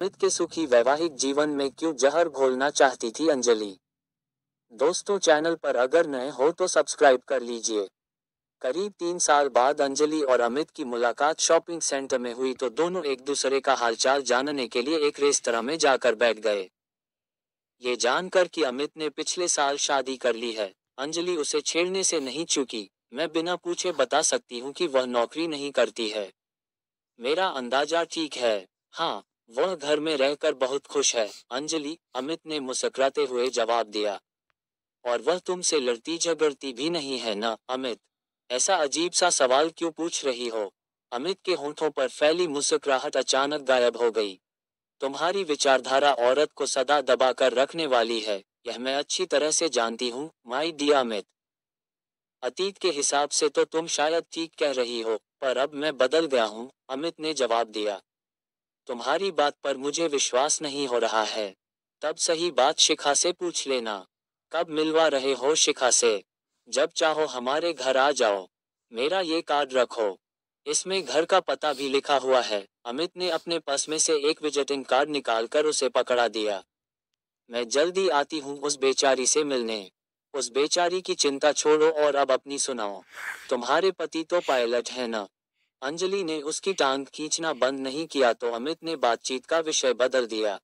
अमित के सुखी वैवाहिक जीवन में क्यों जहर घोलना चाहती थी अंजलि। दोस्तों, चैनल पर अगर नए हो तो सब्सक्राइब कर लीजिए। करीब 3 साल बाद अंजलि और अमित की मुलाकात शॉपिंग सेंटर में हुई तो दोनों एक दूसरे का हालचाल जानने के लिए एक रेस्तरां में जाकर बैठ गए। ये जानकर कि अमित ने पिछले साल शादी कर ली है, अंजलि उसे छेड़ने से नहीं चूकी। मैं बिना पूछे बता सकती हूँ कि वह नौकरी नहीं करती है। मेरा अंदाजा ठीक है। हाँ, वह घर में रहकर बहुत खुश है, अंजलि, अमित ने मुस्कुराते हुए जवाब दिया। और वह तुमसे लड़ती झगड़ती भी नहीं है ना, अमित? ऐसा अजीब सा सवाल क्यों पूछ रही हो? अमित के होंठों पर फैली मुस्कुराहट अचानक गायब हो गई। तुम्हारी विचारधारा औरत को सदा दबा कर रखने वाली है, यह मैं अच्छी तरह से जानती हूँ, माय डियर अमित। अतीत के हिसाब से तो तुम शायद ठीक कह रही हो, पर अब मैं बदल गया हूँ, अमित ने जवाब दिया। तुम्हारी बात पर मुझे विश्वास नहीं हो रहा है। तब सही बात शिखा से पूछ लेना। कब मिलवा रहे हो शिखा से? जब चाहो हमारे घर आ जाओ। मेरा ये कार्ड रखो। इसमें घर का पता भी लिखा हुआ है। अमित ने अपने पर्स में से एक विजिटिंग कार्ड निकालकर उसे पकड़ा दिया। मैं जल्दी आती हूँ उस बेचारी से मिलने। उस बेचारी की चिंता छोड़ो और अब अपनी सुनाओ। तुम्हारे पति तो पायलट है ना? अंजलि ने उसकी टांग खींचना बंद नहीं किया तो अमित ने बातचीत का विषय बदल दिया।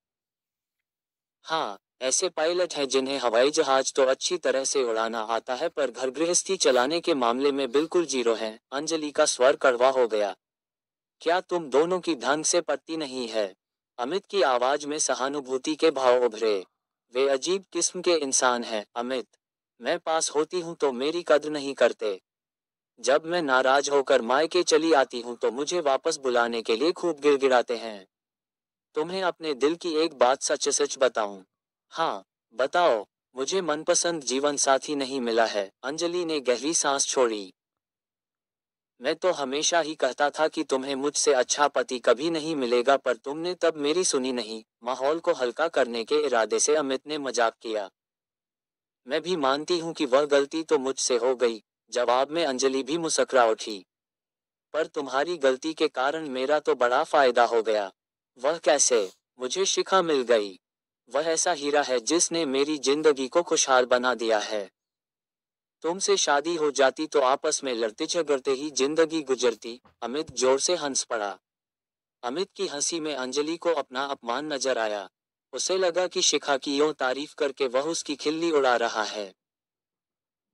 हाँ, ऐसे पायलट हैं जिन्हें हवाई जहाज तो अच्छी तरह से उड़ाना आता है पर घर गृहस्थी चलाने के मामले में बिल्कुल जीरो हैं। अंजलि का स्वर कड़वा हो गया। क्या तुम दोनों की ढंग से पटती नहीं है? अमित की आवाज में सहानुभूति के भाव उभरे। वे अजीब किस्म के इंसान हैं, अमित। मैं पास होती हूँ तो मेरी कद्र नहीं करते। जब मैं नाराज होकर मायके चली आती हूँ तो मुझे वापस बुलाने के लिए खूब गिड़गिड़ाते हैं। तुम्हें अपने दिल की एक बात सच सच बताऊं? हाँ, बताओ। मुझे मनपसंद जीवन साथी नहीं मिला है, अंजलि ने गहरी सांस छोड़ी। मैं तो हमेशा ही कहता था कि तुम्हें मुझसे अच्छा पति कभी नहीं मिलेगा पर तुमने तब मेरी सुनी नहीं। माहौल को हल्का करने के इरादे से अमित ने मजाक किया। मैं भी मानती हूँ कि वह गलती तो मुझसे हो गई। जवाब में अंजलि भी मुस्कुरा उठी। पर तुम्हारी गलती के कारण मेरा तो बड़ा फायदा हो गया। वह कैसे? मुझे शिखा मिल गई। वह ऐसा हीरा है जिसने मेरी जिंदगी को खुशहाल बना दिया है। तुमसे शादी हो जाती तो आपस में लड़ते झगड़ते ही जिंदगी गुजरती। अमित जोर से हंस पड़ा। अमित की हंसी में अंजलि को अपना अपमान नजर आया। उसे लगा कि शिखा की यूं तारीफ करके वह उसकी खिल्ली उड़ा रहा है।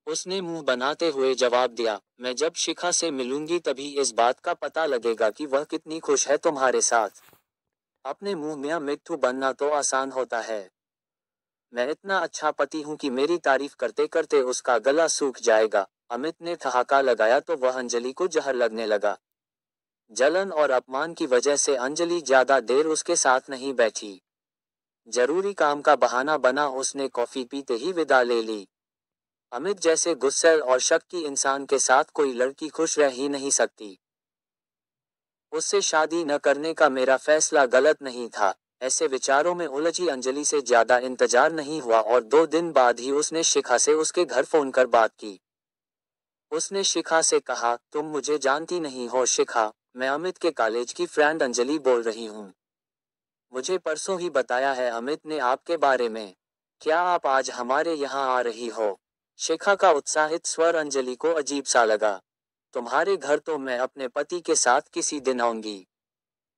उसने मुंह बनाते हुए जवाब दिया, मैं जब शिखा से मिलूंगी तभी इस बात का पता लगेगा कि वह कितनी खुश है तुम्हारे साथ। अपने मुंह में मिट्ठू बनना तो आसान होता है। मैं इतना अच्छा पति हूं कि मेरी तारीफ करते करते उसका गला सूख जाएगा। अमित ने ठहाका लगाया तो वह अंजलि को जहर लगने लगा। जलन और अपमान की वजह से अंजलि ज्यादा देर उसके साथ नहीं बैठी। जरूरी काम का बहाना बना उसने कॉफी पीते ही विदा ले ली। अमित जैसे गुस्सैल और शक्की इंसान के साथ कोई लड़की खुश रह ही नहीं सकती। उससे शादी न करने का मेरा फैसला गलत नहीं था। ऐसे विचारों में उलझी अंजलि से ज्यादा इंतजार नहीं हुआ और 2 दिन बाद ही उसने शिखा से उसके घर फोन कर बात की। उसने शिखा से कहा, तुम मुझे जानती नहीं हो शिखा, मैं अमित के कॉलेज की फ्रेंड अंजलि बोल रही हूँ। मुझे परसों ही बताया है अमित ने आपके बारे में। क्या आप आज हमारे यहाँ आ रही हो? शिखा का उत्साहित स्वर अंजलि को अजीब सा लगा। तुम्हारे घर तो मैं अपने पति के साथ किसी दिन आऊंगी,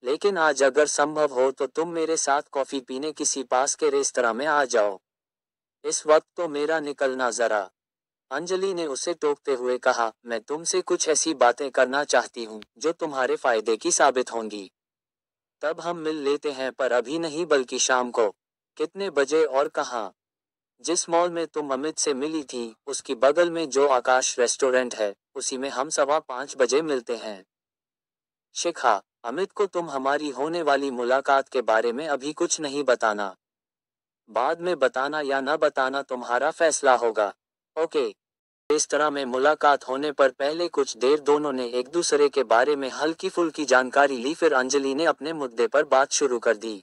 लेकिन आज अगर संभव हो तो तुम मेरे साथ कॉफी पीने किसी पास के रेस्तरां में आ जाओ। इस वक्त तो मेरा निकलना जरा। अंजलि ने उसे टोकते हुए कहा, मैं तुमसे कुछ ऐसी बातें करना चाहती हूँ जो तुम्हारे फायदे की साबित होंगी। तब हम मिल लेते हैं पर अभी नहीं बल्कि शाम को। कितने बजे और कहाँ? जिस मॉल में तुम अमित से मिली थी उसकी बगल में जो आकाश रेस्टोरेंट है, उसी में हम 5:15 बजे मिलते हैं। शिखा, अमित को तुम हमारी होने वाली मुलाकात के बारे में अभी कुछ नहीं बताना। बाद में बताना या न बताना तुम्हारा फैसला होगा। ओके। इस तरह में मुलाकात होने पर पहले कुछ देर दोनों ने एक दूसरे के बारे में हल्की फुल्की जानकारी ली फिर अंजलि ने अपने मुद्दे पर बात शुरू कर दी।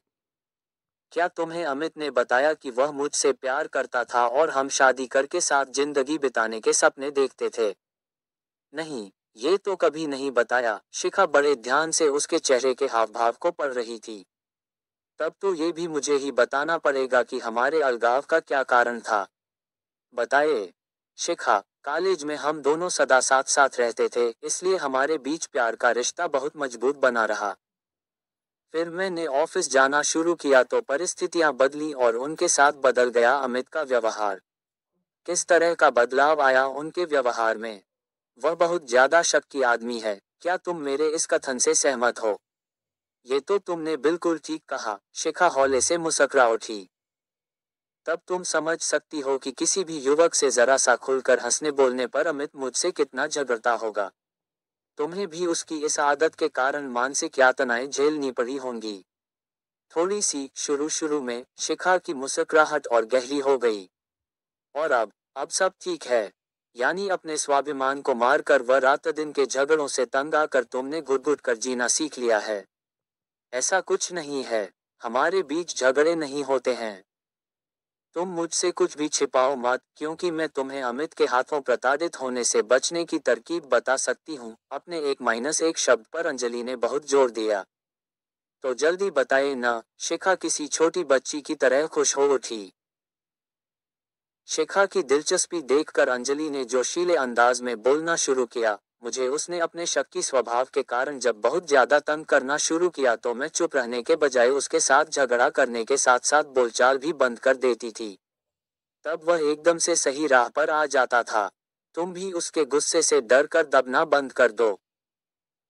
क्या तुम्हें अमित ने बताया कि वह मुझसे प्यार करता था और हम शादी करके साथ जिंदगी बिताने के सपने देखते थे? नहीं, ये तो कभी नहीं बताया। शिखा बड़े ध्यान से उसके चेहरे के हाव भाव को पढ़ रही थी। तब तो ये भी मुझे ही बताना पड़ेगा कि हमारे अलगाव का क्या कारण था। बताइए। शिखा, कॉलेज में हम दोनों सदा साथ साथ रहते थे, इसलिए हमारे बीच प्यार का रिश्ता बहुत मजबूत बना रहा। फिर मैंने ऑफिस जाना शुरू किया तो परिस्थितियां बदली और उनके साथ बदल गया अमित का व्यवहार। किस तरह का बदलाव आया उनके व्यवहार में? वह बहुत ज्यादा शक्की आदमी है। क्या तुम मेरे इस कथन से सहमत हो? ये तो तुमने बिल्कुल ठीक कहा। शिखा हौले से मुस्कुरा उठी। तब तुम समझ सकती हो कि किसी भी युवक से जरा सा खुलकर हंसने बोलने पर अमित मुझसे कितना झगड़ता होगा। तुम्हें भी उसकी इस आदत के कारण मानसिक यातनाएं झेलनी पड़ी होंगी। थोड़ी सी शुरू शुरू में शिखा की मुस्कुराहट और गहरी हो गई। और अब सब ठीक है। यानी अपने स्वाभिमान को मारकर वह रात दिन के झगड़ों से तंग आकर तुमने घुट घुट कर जीना सीख लिया है। ऐसा कुछ नहीं है। हमारे बीच झगड़े नहीं होते हैं। तुम मुझसे कुछ भी छिपाओ मत, क्योंकि मैं तुम्हें अमित के हाथों प्रताड़ित होने से बचने की तरकीब बता सकती हूँ। अपने एक शब्द पर अंजलि ने बहुत जोर दिया। तो जल्दी बताए ना। शिखा किसी छोटी बच्ची की तरह खुश हो उठी। शिखा की दिलचस्पी देखकर अंजलि ने जोशीले अंदाज में बोलना शुरू किया। मुझे उसने अपने शक्की स्वभाव के कारण जब बहुत ज्यादा तंग करना शुरू किया तो मैं चुप रहने के बजाय उसके साथ झगड़ा करने के साथ साथ बोलचाल भी बंद कर देती थी। तब वह एकदम से सही राह पर आ जाता था। तुम भी उसके गुस्से से डर कर दबना बंद कर दो।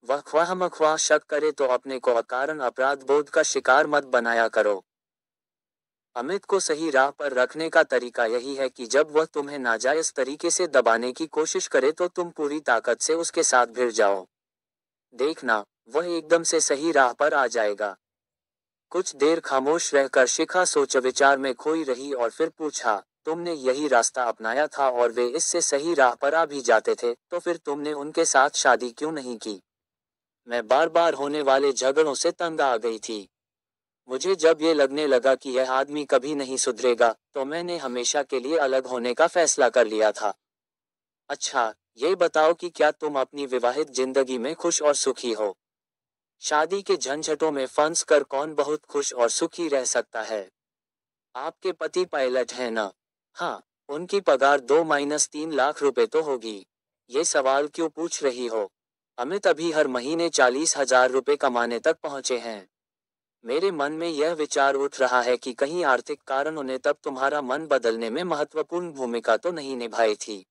वह ख्वाह शक करे तो अपने को अकारण अपराध बोध का शिकार मत बनाया करो। अमित को सही राह पर रखने का तरीका यही है कि जब वह तुम्हें नाजायज तरीके से दबाने की कोशिश करे तो तुम पूरी ताकत से उसके साथ भिड़ जाओ। देखना, वह एकदम से सही राह पर आ जाएगा। कुछ देर खामोश रहकर शिखा सोच विचार में खोई रही और फिर पूछा, तुमने यही रास्ता अपनाया था और वे इससे सही राह पर आ भी जाते थे, तो फिर तुमने उनके साथ शादी क्यों नहीं की? मैं बार बार होने वाले झगड़ों से तंग आ गई थी। मुझे जब ये लगने लगा कि यह आदमी कभी नहीं सुधरेगा, तो मैंने हमेशा के लिए अलग होने का फैसला कर लिया था। अच्छा, ये बताओ कि क्या तुम अपनी विवाहित जिंदगी में खुश और सुखी हो? शादी के झंझटों में फंस कर कौन बहुत खुश और सुखी रह सकता है? आपके पति पायलट हैं ना? हाँ। उनकी पगार 2-3 लाख रुपए तो होगी। ये सवाल क्यों पूछ रही हो? अमित अभी हर महीने 40,000 रुपए कमाने तक पहुंचे हैं। मेरे मन में यह विचार उठ रहा है कि कहीं आर्थिक कारणों ने तब तुम्हारा मन बदलने में महत्वपूर्ण भूमिका तो नहीं निभाई थी।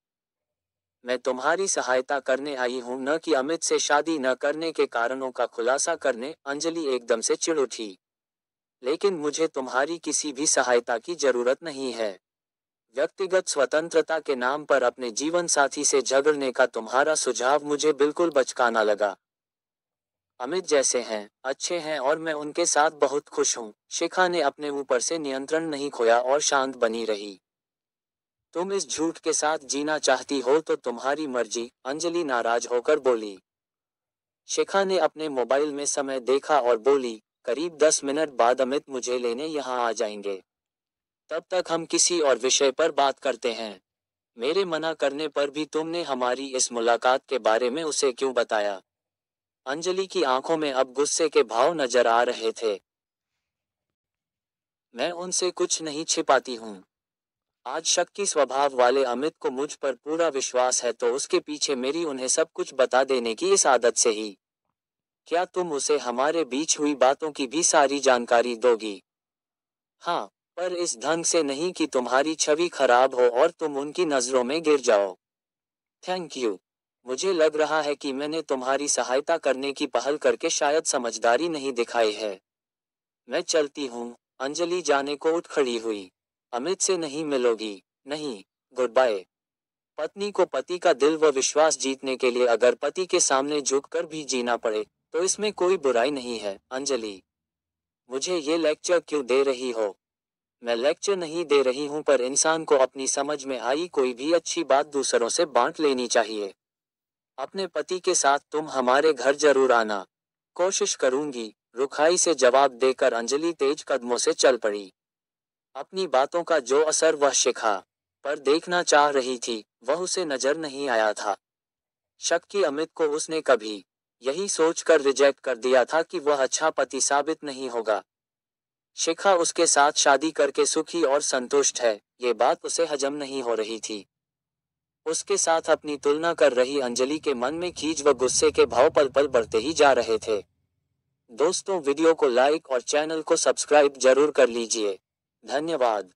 मैं तुम्हारी सहायता करने आई हूं, न कि अमित से शादी न करने के कारणों का खुलासा करने। अंजलि एकदम से चिढ़ उठी। लेकिन मुझे तुम्हारी किसी भी सहायता की जरूरत नहीं है। व्यक्तिगत स्वतंत्रता के नाम पर अपने जीवन साथी से झगड़ने का तुम्हारा सुझाव मुझे बिल्कुल बचकाना लगा। अमित जैसे हैं, अच्छे हैं और मैं उनके साथ बहुत खुश हूँ। शिखा ने अपने ऊपर से नियंत्रण नहीं खोया और शांत बनी रही। तुम इस झूठ के साथ जीना चाहती हो तो तुम्हारी मर्जी, अंजलि नाराज होकर बोली। शिखा ने अपने मोबाइल में समय देखा और बोली, करीब 10 मिनट बाद अमित मुझे लेने यहाँ आ जाएंगे। तब तक हम किसी और विषय पर बात करते हैं। मेरे मना करने पर भी तुमने हमारी इस मुलाकात के बारे में उसे क्यों बताया? अंजलि की आंखों में अब गुस्से के भाव नजर आ रहे थे। मैं उनसे कुछ नहीं छिपाती हूँ। आज शक्की स्वभाव वाले अमित को मुझ पर पूरा विश्वास है तो उसके पीछे मेरी उन्हें सब कुछ बता देने की इस आदत से ही। क्या तुम उसे हमारे बीच हुई बातों की भी सारी जानकारी दोगी? हाँ, पर इस ढंग से नहीं कि तुम्हारी छवि खराब हो और तुम उनकी नजरों में गिर जाओ। Thank you. मुझे लग रहा है कि मैंने तुम्हारी सहायता करने की पहल करके शायद समझदारी नहीं दिखाई है। मैं चलती हूँ। अंजलि जाने को उठ खड़ी हुई। अमित से नहीं मिलोगी? नहीं। Goodbye. पत्नी को पति का दिल व विश्वास जीतने के लिए अगर पति के सामने झुककर भी जीना पड़े, तो इसमें कोई बुराई नहीं है। अंजलि, मुझे ये लेक्चर क्यों दे रही हो? मैं लेक्चर नहीं दे रही हूँ, पर इंसान को अपनी समझ में आई कोई भी अच्छी बात दूसरों से बांट लेनी चाहिए। अपने पति के साथ तुम हमारे घर जरूर आना। कोशिश करूंगी, रुखाई से जवाब देकर अंजलि तेज कदमों से चल पड़ी। अपनी बातों का जो असर वह शिखा पर देखना चाह रही थी, वह उसे नजर नहीं आया था। शक कि अमित को उसने कभी यही सोचकर रिजेक्ट कर दिया था कि वह अच्छा पति साबित नहीं होगा। शिखा उसके साथ शादी करके सुखी और संतुष्ट है, ये बात उसे हजम नहीं हो रही थी। उसके साथ अपनी तुलना कर रही अंजलि के मन में खींच व गुस्से के भाव पल पल बढ़ते ही जा रहे थे। दोस्तों, वीडियो को लाइक और चैनल को सब्सक्राइब जरूर कर लीजिए। धन्यवाद।